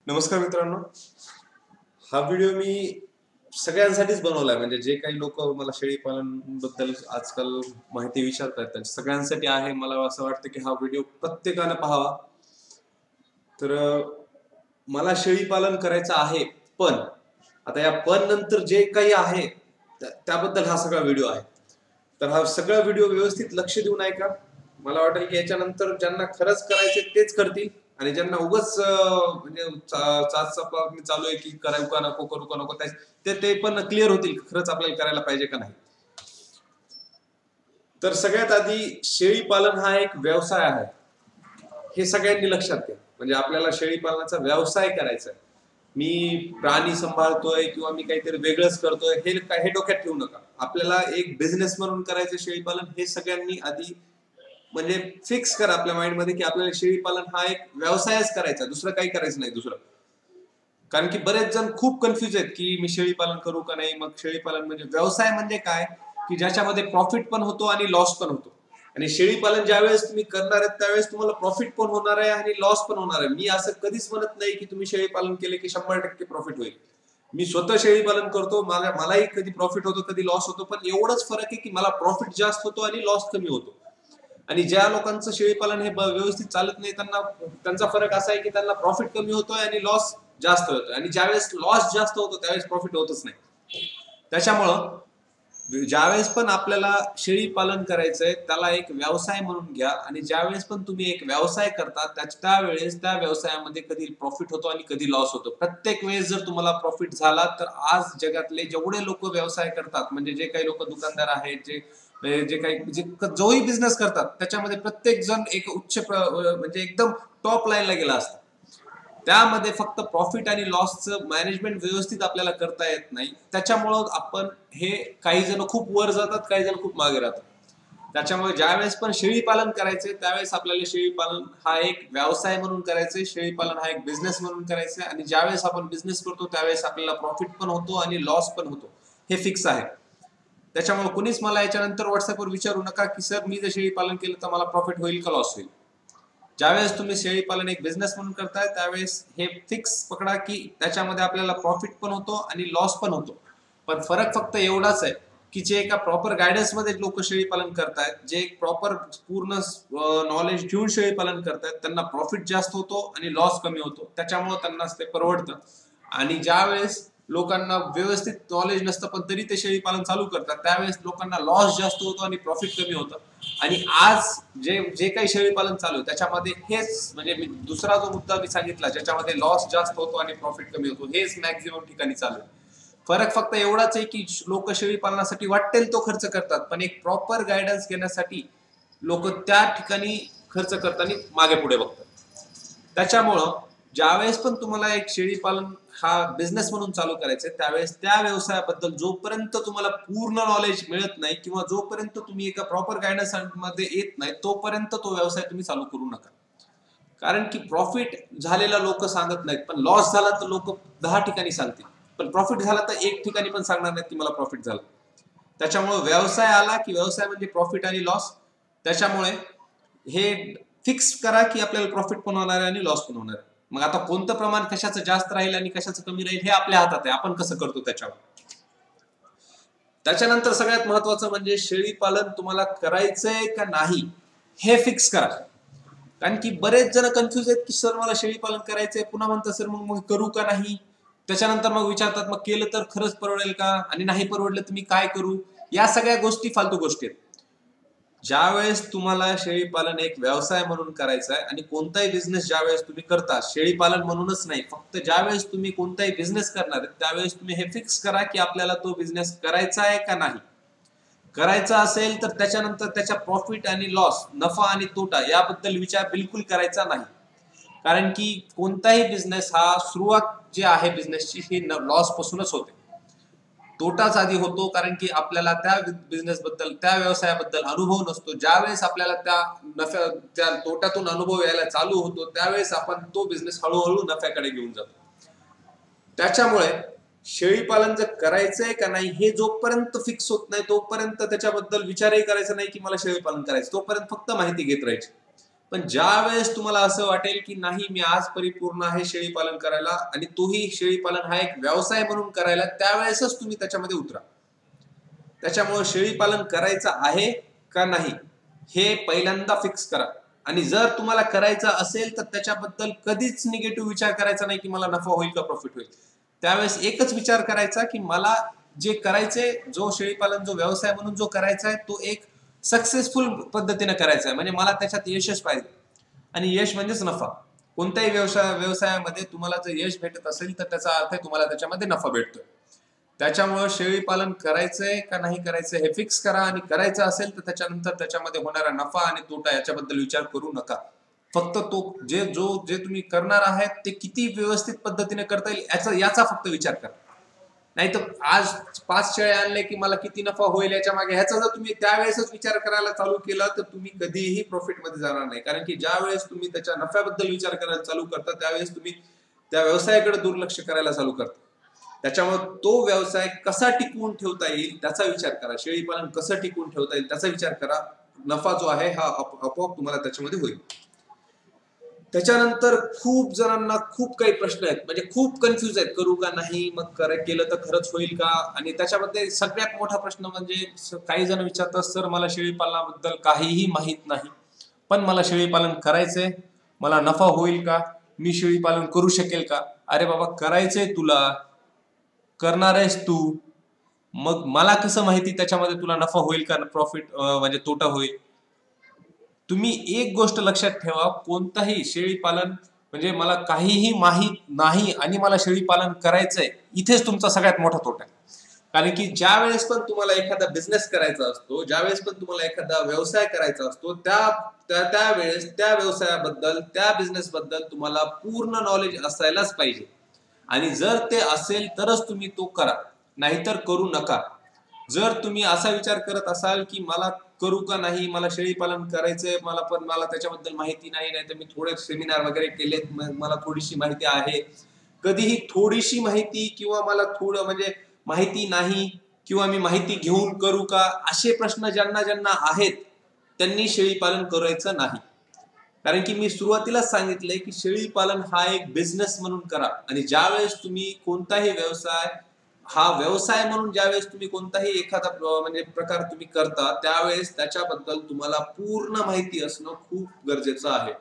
नमस्कार मित्रांनो. हा व्हिडिओ मी सगळ्यांसाठीच बनवलाय. म्हणजे जे काही लोक मला शेळी पालन बद्दल आजकाल माहिती विचारतात त्यांच्या सगळ्यांसाठी आहे. मला असं वाटतं की हा व्हिडिओ प्रत्येकानं पाहावा. तर मला शेळी पालन करायचं आहे, पण आता या पण नंतर जे काही आहे त्याबद्दल हा सगळा व्हिडिओ आहे. तर हा सगळा व्हिडिओ व्यवस्थित लक्ष देऊन ऐका. मला वाटेल की याच्यानंतर ज्यांना खरंच करायचे तेच करतील, आणि ज्यांना उगाच म्हणजे चाचपा चालू आहे की करू का नको करू का नको ते पण क्लिअर होतील खरंच आपल्याला करायला पाहिजे का नाही. तर सगळ्यात आधी शेळी पालन हा एक व्यवसाय आहे, हे सगळ्यांनी लक्षात घ्या. म्हणजे आपल्याला शेळी पालनाचा व्यवसाय करायचा आहे. मी प्राणी सांभाळतोय किंवा मी काहीतरी वेगळंच करतोय हे डोक्यात ठेवू नका. आपल्याला एक बिझनेस म्हणून करायचं शेळी पालन, हे सगळ्यांनी आधी म्हणजे फिक्स करा आपल्या माइंड मध्ये की आपल्याला शेळी पालन हा एक व्यवसायच करायचा, दुसरं काही करायचं नाही दुसरं. कारण की बरेच जण खूप कन्फ्युज आहेत की मी शेळी पालन करू का नाही. मग शेळी पालन म्हणजे व्यवसाय म्हणजे काय, की ज्याच्यामध्ये प्रॉफिट पण होतो आणि लॉस पण होतो. आणि शेळी पालन ज्यावेळेस तुम्ही करणार आहेत त्यावेळेस तुम्हाला प्रॉफिट पण होणार आहे आणि लॉस पण होणार आहे. मी असं कधीच म्हणत नाही की तुम्ही शेळी पालन केले की 100% प्रॉफिट होईल. मी स्वतः शेळी पालन करतो, मलाही कधी प्रॉफिट होतो कधी लॉस होतो, पण एवढंच फरक आहे की मला प्रॉफिट जास्त होतो आणि लॉस कमी होतो. आणि ज्या लोकांचं शेळी पालन हे व्यवस्थित चालत नाही त्यांचा फरक असा आहे की त्यांना प्रॉफिट कमी होतोय आणि लॉस जास्त होतोय. आणि ज्यावेळेस लॉस जास्त होतो त्यावेळेस प्रॉफिट होतच नाही. त्याच्यामुळं ज्यावेळेस पण आपल्याला शेळी पालन करायचंय त्याला एक व्यवसाय म्हणून घ्या. आणि ज्यावेळेस पण तुम्ही एक व्यवसाय करता त्यावेळेस त्या व्यवसायामध्ये कधी प्रॉफिट होतो आणि कधी लॉस होतो. प्रत्येक वेळेस जर तुम्हाला प्रॉफिट झाला तर आज जगातले जेवढे लोक व्यवसाय करतात, म्हणजे जे काही लोक दुकानदार आहेत, जे काही जोही बिझनेस करतात, त्याच्यामध्ये प्रत्येक जण एक उच्च म्हणजे एकदम टॉप लाईनला गेला असता. त्यामध्ये फक्त प्रॉफिट आणि लॉसचं मॅनेजमेंट व्यवस्थित आपल्याला करता येत नाही. त्याच्यामुळं आपण हे काही जण खूप वर जातात, काही जण खूप मागे राहतात. त्याच्यामुळे ज्यावेळेस पण शेळी पालन करायचे त्यावेळेस आपल्याला शेळी पालन हा एक व्यवसाय म्हणून करायचंय, शेळी पालन हा एक बिझनेस म्हणून करायचंय. आणि ज्यावेळेस आपण बिझनेस करतो त्यावेळेस आपल्याला प्रॉफिट पण होतो आणि लॉस पण होतो, हे फिक्स आहे. त्याच्यामुळे कुणीच मला याच्यानंतर व्हॉट्सअपवर विचारू नका की सर मी जर शेळी पालन केलं तर मला प्रॉफिट होईल का लॉस होईल. ज्यावेळेस तुम्ही शेळी पालन एक बिझनेस म्हणून करताय त्यावेळेस हे फिक्स पकडा की त्याच्यामध्ये आपल्याला प्रॉफिट पण होतो आणि लॉस पण होतो. पण फरक फक्त एवढाच आहे की जे एका प्रॉपर गायडन्स मध्ये लोक शेळी पालन करतायत, जे एक प्रॉपर पूर्ण नॉलेज घेऊन शेळी पालन करतायत, त्यांना प्रॉफिट जास्त होतो आणि लॉस कमी होतो. त्याच्यामुळे त्यांना ते परवडतं. आणि ज्यावेळेस लोकांना व्यवस्थित नॉलेज नसतं पण तरी ते शेळी पालन चालू करतात, त्यावेळेस लोकांना लॉस जास्त होतो आणि प्रॉफिट कमी होतं. आणि आज जे जे काही शेळी पालन चालू आहे त्याच्यामध्ये हेच म्हणजे दुसरा जो मुद्दा मी सांगितला ज्याच्यामध्ये लॉस जास्त होतो आणि प्रॉफिट कमी होतो, हेच मॅक्झिमम ठिकाणी चालू आहे. फरक फक्त एवढाच आहे की लोक शेळी पालनासाठी वाटेल तो खर्च करतात, पण एक प्रॉपर गायडन्स घेण्यासाठी लोक त्या ठिकाणी खर्च करताना मागे पुढे बघतात. त्याच्यामुळं ज्यावेळेस पण तुम्हाला एक शेळी पालन हा बिझनेस म्हणून चालू करायचंय त्यावेळेस त्या व्यवसायाबद्दल जोपर्यंत तुम्हाला पूर्ण नॉलेज मिळत नाही किंवा जोपर्यंत तुम्ही एका प्रॉपर गायडन्स मध्ये येत नाही तोपर्यंत तो व्यवसाय तुम्ही चालू करू नका. कारण की प्रॉफिट झालेला लोक सांगत नाहीत, पण लॉस झाला तर लोक 10 ठिकाणी सांगतील. पण प्रॉफिट झाला तर एक ठिकाणी पण सांगणार नाहीत की मला प्रॉफिट झाला. त्याच्यामुळे व्यवसाय आला की व्यवसाय म्हणजे प्रॉफिट आणि लॉस. त्याच्यामुळे हे फिक्स करा की आपल्याला प्रॉफिट पण होणार आहे आणि लॉस पण होणार आहे. मग आता कोणतं प्रमाण कशाचं जास्त राहील आणि कशाचं कमी राहील हे आपल्या हातात आहे, आपण कसं करतो त्याच्यावर. त्याच्यानंतर सगळ्यात महत्वाचं म्हणजे शेळी पालन तुम्हाला करायचंय का नाही हे फिक्स करा. कारण की बरेच जण कन्फ्युज आहेत की सर मला शेळी पालन करायचंय, पुन्हा म्हणतात सर मग करू का नाही. त्याच्यानंतर मग विचारतात मग केलं तर खरंच परवडेल का, आणि नाही परवडलं तर मी काय करू. या सगळ्या गोष्टी फालतू गोष्टी आहेत. ज्यावेळेस तुम्हाला शेळी पालन एक व्यवसाय म्हणून करायचा आहे, आणि कोणताही बिझनेस ज्यावेळेस तुम्ही करता, शेळी पालन म्हणूनच नाही, फक्त ज्यावेळेस तुम्ही कोणताही बिझनेस करणार आहे त्यावेळेस तुम्ही हे फिक्स करा की आपल्याला तो बिझनेस करायचा आहे का नाही. करायचा असेल तर त्याच्यानंतर त्याच्या प्रॉफिट आणि लॉस, नफा आणि तोटा याबद्दल विचार बिलकुल करायचा नाही. कारण की कोणताही बिझनेस हा सुरुवात जी आहे बिझनेसची ही लॉस पासूनच होते. तोटाच आधी होतो, कारण की आपल्याला त्या बिझनेस बद्दल त्या व्यवसायाबद्दल अनुभव नसतो. ज्यावेळेस आपल्याला त्या तोट्यातून अनुभव यायला चालू होतो त्यावेळेस आपण तो बिझनेस हळूहळू नफ्याकडे घेऊन जातो. त्याच्यामुळे शेळी पालन जर करायचंय का नाही हे जोपर्यंत फिक्स होत नाही तोपर्यंत त्याच्याबद्दल विचारही करायचा नाही की मला शेळी पालन करायचं. तोपर्यंत फक्त माहिती घेत राहायची. पण ज्या वेळेस तुम्हाला असं वाटेल की नाही मी आज परिपूर्ण आहे शेळी पालन करायला आणि तोही शेळी पालन हा एक व्यवसाय म्हणून करायला, त्यावेळेसच तुम्ही त्याच्यामध्ये उतरा. त्याच्यामुळे शेळी पालन करायचं आहे का नाही हे पहिल्यांदा फिक्स करा. आणि जर तुम्हाला करायचं असेल तर त्याच्याबद्दल कधीच निगेटिव्ह विचार करायचा नाही की मला नफा होईल का प्रॉफिट होईल. त्यावेळेस एकच विचार करायचा की मला जे करायचंय, जो शेळीपालन जो व्यवसाय म्हणून जो करायचा आहे तो एक सक्सेसफुल पद्धतीने करायचा आहे, म्हणजे मला त्याच्यात यशच पाहिजे. आणि यश म्हणजेच नफा. कोणत्याही व्यवसायामध्ये तुम्हाला जर यश भेटत असेल तर त्याचा अर्थ आहे तुम्हाला त्याच्यामध्ये नफा भेटतोय. त्याच्यामुळे शेळी पालन करायचंय का नाही करायचंय हे फिक्स करा, आणि करायचं असेल तर त्याच्यानंतर त्याच्यामध्ये होणारा नफा आणि तोटा याच्याबद्दल विचार करू नका. फक्त तो जे तुम्ही करणार आहात ते किती व्यवस्थित पद्धतीने करता येईल याचा फक्त विचार करा. नाही तर आज 5 शेळे आणले की मला किती नफा होईल याच्या मागे ह्याचा जर तुम्ही त्यावेळेसच विचार करायला चालू केला तर तुम्ही कधीही प्रॉफिट मध्ये जाणार नाही. कारण की ज्या वेळेस तुम्ही त्याच्या नफ्याबद्दल विचार करायला चालू करता त्यावेळेस तुम्ही त्या व्यवसायाकडे दुर्लक्ष करायला चालू करता. त्याच्यामुळे तो व्यवसाय कसा टिकवून ठेवता येईल त्याचा विचार करा. शेळीपालन कसं टिकवून ठेवता येईल त्याचा विचार करा. नफा जो आहे हा आपोआप तुम्हाला त्याच्यामध्ये होईल. त्याच्यानंतर खूप जणांना खूप काही प्रश्न आहेत, म्हणजे खूप कन्फ्युज आहेत, करू का नाही, मग केलं तर खरंच होईल का. आणि त्याच्यामध्ये सगळ्यात मोठा प्रश्न म्हणजे काही जण विचारतात सर मला शेळीपालनाबद्दल काहीही माहित नाही पण मला शेळीपालन करायचंय, मला नफा होईल का, मी शेळीपालन करू शकेल का. अरे बाबा करायचंय तुला, करणार आहेस तू, मग मला कसं माहिती त्याच्यामध्ये तुला नफा होईल का प्रॉफिट म्हणजे तोटा होईल. तुम्ही एक गोष्ट लक्षात ठेवा, कोणताही शेळी पालन म्हणजे मला काहीही माहित नाही आणि मला शेळी पालन करायचंय, इथेच तुमचा सगळ्यात मोठा तोटा आहे. कारण की ज्या वेळेस पण तुम्हाला एखादा बिझनेस करायचा असतो, ज्या वेळेस पण तुम्हाला एखादा व्यवसाय करायचा असतो, त्यावेळेस त्या व्यवसायाबद्दल त्या बिझनेस बद्दल तुम्हाला पूर्ण नॉलेज असायलाच पाहिजे. आणि जर ते असेल तरच तुम्ही तो करा, नाहीतर करू नका. जर तुम्ही असा विचार करत असाल की मला करू का नाही, मला शेळी पालन करायचंय, मला त्याच्याबद्दल माहिती नाही, तर मी थोडे सेमिनार वगैरे केलेत, मला थोडीशी माहिती आहे, कधीही थोडीशी माहिती किंवा मला थोडं म्हणजे माहिती नाही किंवा मी माहिती घेऊन करू का, असे प्रश्न ज्यांना ज्यांना आहेत त्यांनी शेळी पालन करायचं नाही. कारण की मी सुरुवातीलाच सांगितलंय की शेळी पालन हा एक बिझनेस म्हणून करा. आणि ज्यावेळेस तुम्ही कोणताही व्यवसाय हा व्यवसाय म्हणून ज्यावेळेस तुम्ही कोणताही एखादा म्हणजे प्रकार तुम्ही करता त्यावेळेस त्याच्याबद्दल तुम्हाला पूर्ण माहिती असणं खूप गरजेचं आहे.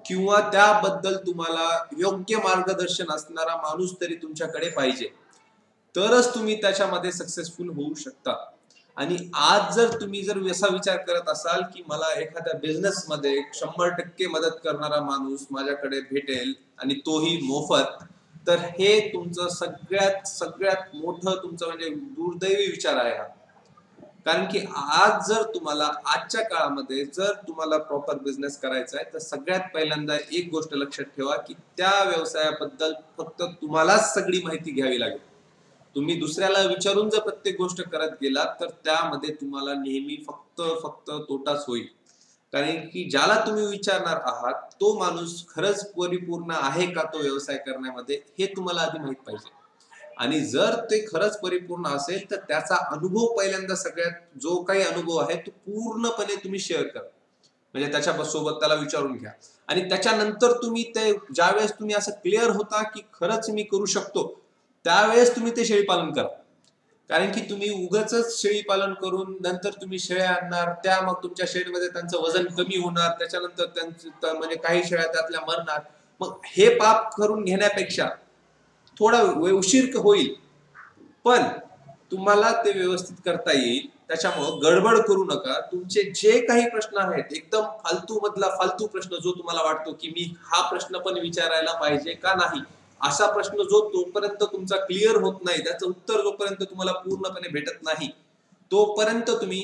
किंवा त्याबद्दल तुम्हाला योग्य मार्गदर्शन असणारा माणूस तरी तुमच्याकडे पाहिजे, तरच तुम्ही त्याच्यामध्ये सक्सेसफुल होऊ शकता. आणि आज जर तुम्ही असा विचार करत असाल की मला एखाद्या बिझनेस मध्ये 100% मदत करणारा माणूस माझ्याकडे भेटेल आणि तोही मोफत, तर हे तुमचं सगळ्यात मोठं तुमचं म्हणजे दुर्दैवी विचार आहे हा. कारण की आज जर तुम्हाला आजच्या काळामध्ये जर तुम्हाला प्रॉपर बिझनेस करायचा आहे तर सगळ्यात पहिल्यांदा एक गोष्ट लक्षात ठेवा की त्या व्यवसायाबद्दल फक्त तुम्हालाच सगळी माहिती घ्यावी लागेल. तुम्ही दुसऱ्याला विचारून जर प्रत्येक गोष्ट करत गेलात तर त्यामध्ये तुम्हाला नेहमी फक्त तोटाच होईल. कारण की ज्याला तुम्ही विचारणार आहात तो माणूस खरंच परिपूर्ण आहे का तो व्यवसाय करण्यामध्ये हे तुम्हाला आधी माहित पाहिजे. आणि जर ते खरंच परिपूर्ण असेल तर त्याचा अनुभव पहिल्यांदा सगळ्यात जो काही अनुभव आहे तो पूर्णपणे तुम्ही शेअर करा. म्हणजे त्याच्या सोबत त्याला विचारून घ्या. आणि त्याच्यानंतर तुम्ही ते ज्यावेळेस तुम्ही असं क्लिअर होता की खरंच मी करू शकतो त्यावेळेस तुम्ही ते शेळी पालन करा. कारण की तुम्ही उगाच शेळी पालन करून नंतर तुम्ही शेळ्या आणणार, त्या मग तुमच्या शेळीमध्ये त्यांचं वजन कमी होणार, त्याच्यानंतर त्यांचं म्हणजे काही शेळ्या त्यातल्या मरणार. मग हे पाप करून घेण्यापेक्षा थोडा उशीर होईल पण तुम्हाला ते व्यवस्थित करता येईल. त्याच्यामुळे गडबड करू नका. तुमचे जे काही प्रश्न आहेत एकदम फालतू मधला फालतू प्रश्न जो तुम्हाला वाटतो की मी हा प्रश्न पण विचारायला पाहिजे का नाही, असा प्रश्न जो तोपर्यंत तुमचा क्लिअर होत नाही, त्याचं उत्तर जोपर्यंत तुम्हाला पूर्णपणे भेटत नाही तोपर्यंत तुम्ही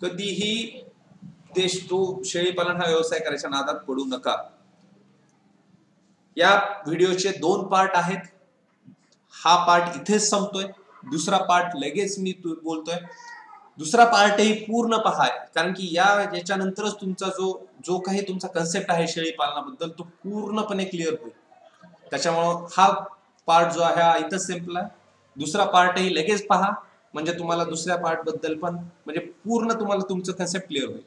कधीही शेळी पालन हा व्यवसाय करायच्या नादात पडू नका. या व्हिडिओचे 2 पार्ट आहेत. हा पार्ट इथेच संपतोय, दुसरा पार्ट लगेच मी बोलतोय. दुसरा पार्टही पूर्ण पहा, कारण की याच्यानंतरच तुमचा जो काही तुमचा कन्सेप्ट आहे शेळी पालनाबद्दल तो पूर्णपणे क्लिअर होईल. त्याच्यामुळे हा पार्ट जो आहे हा इथंच संपला. दुसरा पार्टही लगेच पहा, म्हणजे तुम्हाला दुसऱ्या पार्ट बद्दल पण म्हणजे पूर्ण तुम्हाला तुमचं कन्सेप्ट क्लिअर होईल.